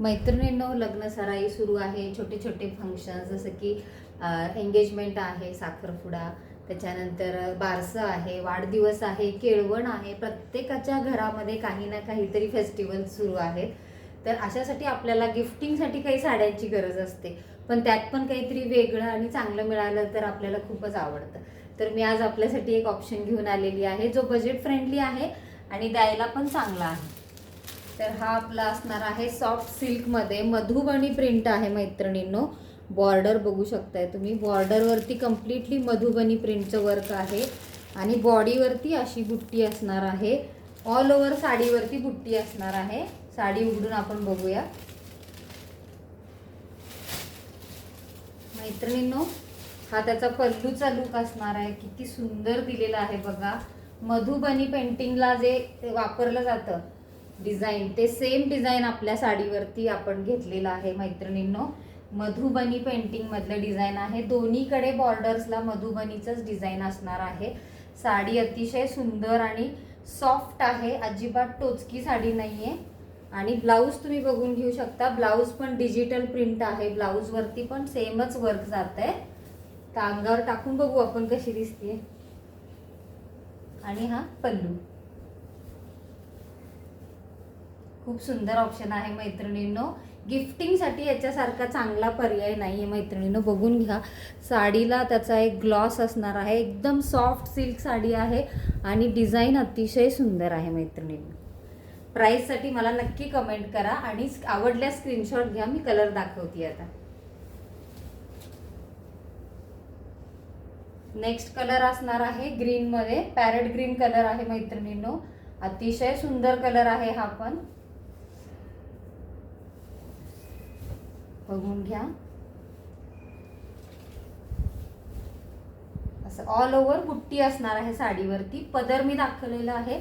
मैत्रिणींनो, लग्न सराई सुरू आहे, छोटे छोटे फंक्शन्स जसं की एंगेजमेंट आहे, साखरपुडा, त्याच्यानंतर बारसं आहे, वाढदिवस आहे, केळवण आहे. प्रत्येकाच्या घरामध्ये काही ना काहीतरी फेस्टिवल सुरू आहेत. तर अशासाठी आपल्याला गिफ्टिंगसाठी काही साड्यांची गरज असते, पण त्यात पण काहीतरी वेगळं आणि चांगलं मिळालं तर आपल्याला खूपच आवडतं. तर मी आज आपल्यासाठी एक ऑप्शन घेऊन आलेली आहे, जो बजेट फ्रेंडली आहे आणि द्यायला पण चांगला आहे. तर हा आपला असणार आहे सॉफ्ट सिल्कमध्ये, मधुबनी प्रिंट आहे मैत्रिणींनो. बॉर्डर बघू शकताय तुम्ही, बॉर्डरवरती कम्प्लिटली मधुबनी प्रिंटचं वर्क आहे आणि बॉडीवरती अशी बुट्टी असणार आहे. ऑल ओव्हर साडीवरती बुट्टी असणार आहे. साडी उघडून आपण बघूया मैत्रिणींनो. हा त्याचा पल्लूचा लुक असणार आहे. किती सुंदर दिलेला आहे बघा. मधुबनी पेंटिंगला जे वापरलं जातं डिझाईन, ते सेम डिझाईन आपल्या साडीवरती आपण घेतलेलं आहे मैत्रिणींनो. मधुबनी पेंटिंग मधलं डिझाईन आहे. दोन्हीकडे बॉर्डर्सला मधुबनीचंच डिझाईन असणार आहे. साडी अतिशय सुंदर आणि सॉफ्ट आहे, अजिबात टोचकी साडी नाहीये. आणि ब्लाऊज तुम्ही बघून घेऊ शकता, ब्लाऊज पण डिजिटल प्रिंट आहे. ब्लाऊजवरती पण सेमच वर्क जात आहे. तर अंगावर टाकून बघू आपण कशी दिसते. आणि हा पल्लू, खूप सुंदर ऑप्शन आहे मैत्रिणींनो. गिफ्टिंगसाठी याच्यासारखा चांगला पर्याय नाही आहे मैत्रिणींनो. बघून घ्या, साडीला त्याचा एक ग्लॉस असणार आहे. एकदम सॉफ्ट सिल्क साडी आहे आणि डिझाईन अतिशय सुंदर आहे मैत्रिणींनो. प्राईससाठी मला नक्की कमेंट करा आणि आवडल्यास स्क्रीनशॉट घ्या. मी कलर दाखवते आता. नेक्स्ट कलर असणार आहे ग्रीनमध्ये, पॅरेट ग्रीन कलर आहे मैत्रिणींनो. अतिशय सुंदर कलर आहे हा पण. बघून घ्या, असं ऑल ओव्हर बुट्टी असणार आहे साडीवरती. पदर मी दाखवलेला आहे,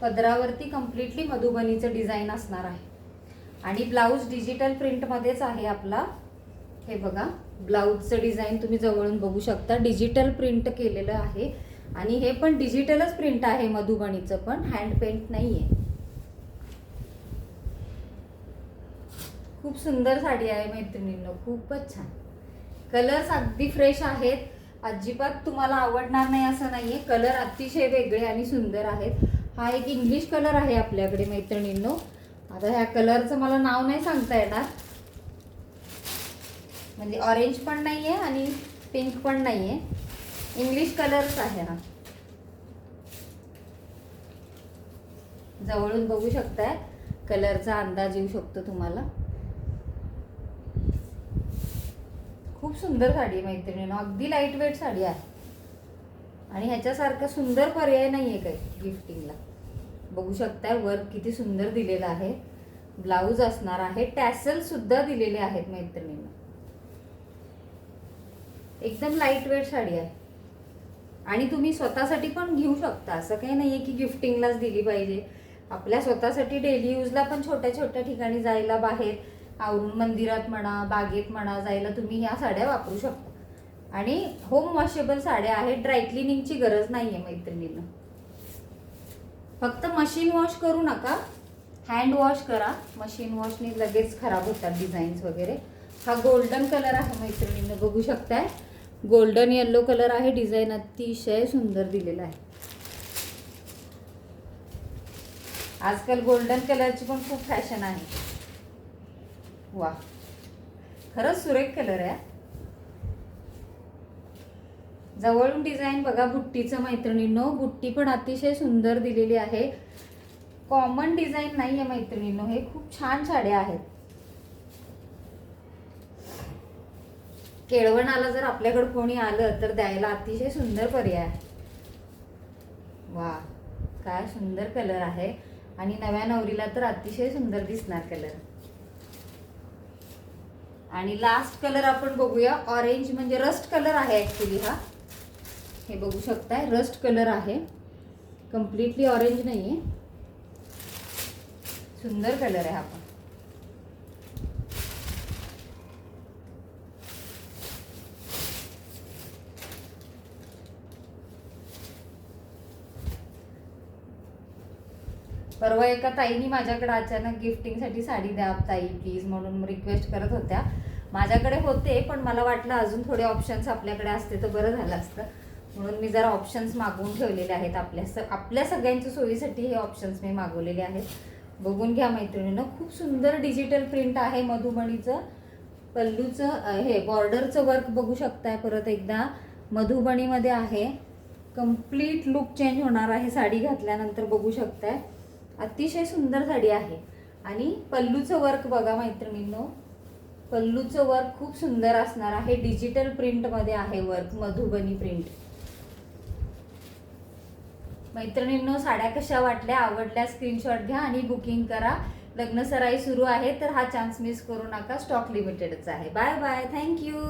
पदरावरती कम्प्लिटली मधुबनीचं डिझाईन असणार आहे. आणि ब्लाऊज डिजिटल प्रिंटमध्येच आहे आपला. हे बघा, ब्लाऊजचं डिझाईन तुम्ही जवळून बघू शकता, डिजिटल प्रिंट केलेलं आहे. आणि हे पण डिजिटलच प्रिंट आहे मधुबनीचं, पण हँड पेंट नाही आहे. खूप सुंदर साडी आहे मैत्रिणींनो, खूपच छान. कलर्स अगदी फ्रेश आहेत, अजिबात तुम्हाला आवडणार नाही असं नाहीये. कलर अतिशय वेगळे आणि सुंदर आहेत. हा एक इंग्लिश कलर आहे आपल्याकडे मैत्रिणींनो. आता ह्या कलरचं मला नाव नाही सांगता येणार, म्हणजे ऑरेंज पण नाहीये आणि पिंक पण नाहीये, इंग्लिश कलरच आहे हा. जवळून बघू शकताय, कलरचा अंदाज येऊ शकतो तुम्हाला. खूप सुंदर साडी मैत्रिणींनो, अगदी लाईट वेट साडी आहे आणि ह्याच्यासारखं सुंदर पर्याय नाहीये काही गिफ्टिंगला. बघू शकताय वर्क किती सुंदर दिलेलं आहे. ब्लाऊज असणार आहे, टॅसल सुद्धा दिलेले आहेत मैत्रिणींनो. एकदम लाईट वेट साडी आहे आणि तुम्ही स्वतःसाठी पण घेऊ शकता. असं काही नाहीये की गिफ्टिंगलाच दिली पाहिजे. आपल्या स्वतःसाठी डेली यूजला पण छोट्या छोट्या ठिकाणी जायला, बाहेर आवरून मंदिरात म्हणा, बागेत म्हणा जायला तुम्ही ह्या साड्या वापरू शकता. आणि होम वॉशेबल साड्या आहेत, ड्रायक्लिनिंगची गरज नाहीये मैत्रिणींना. फक्त मशीन वॉश करू नका, हँड वॉश करा. मशीन वॉशने लगेच खराब होतात डिझाईन्स वगैरे. हा गोल्डन कलर आहे मैत्रिणींना, बघू शकताय. गोल्डन येल्लो कलर आहे, डिझाईन अतिशय सुंदर दिलेला आहे. आजकाल गोल्डन कलरची पण खूप फॅशन आहे. वा, खरंच सुरेख कलर आहे. जवळून डिझाईन बघा बुट्टीचं मैत्रिणींनो, बुट्टी पण अतिशय सुंदर दिलेली आहे. कॉमन डिझाईन नाहीये मैत्रिणींनो, हे खूप छान साड्या आहेत. केळवणाला जर आपल्याकडे कोणी आलं तर द्यायला अतिशय सुंदर पर्याय आहे. वा, काय सुंदर कलर आहे आणि नव्या नवरीला तर अतिशय सुंदर दिसणार कलर. आणि लास्ट कलर आपण बघूया, ऑरेंज म्हणजे रस्ट कलर आहे ऍक्च्युली हा. हे बघू शकताय, रस्ट कलर आहे, कम्प्लिटली ऑरेंज नाहीये. सुंदर कलर आहे हा पण. परवा एका ताईनी माझ्याकडे अचानक गिफ्टिंगसाठी साडी द्या ताई प्लीज म्हणून रिक्वेस्ट करत होत्या. माझ्याकडे होते पण मला वाटलं अजून थोडे ऑप्शन्स आपल्याकडे असते तर बरं झालं असतं, म्हणून मी जरा ऑप्शन्स मागवून ठेवलेले आहेत. आपल्या सगळ्यांच्या सोयीसाठी हे ऑप्शन्स मी मागवलेले आहेत. बघून घ्या मैत्रिणींनो, खूप सुंदर डिजिटल प्रिंट आहे मधुबनीचं. पल्लूचं हे बॉर्डरचं वर्क बघू शकताय, परत एकदा मधुबनीमध्ये आहे. कंप्लीट लुक चेंज होणार आहे साडी घातल्यानंतर, बघू शकताय. अतिशय सुंदर साडी आहे. आणि पल्लूचं वर्क बघा मैत्रिणींनो, पल्लूचं वर्क खूप सुंदर असणार आहे. डिजिटल प्रिंटमध्ये आहे वर्क, मधुबनी प्रिंट. मैत्रिणींनो, साड्या कशा वाटल्या, आवडल्या स्क्रीनशॉट घ्या आणि बुकिंग करा. लग्न सराई सुरू आहे तर हा चान्स मिस करू नका. स्टॉक लिमिटेडच आहे. Bye bye, thank you.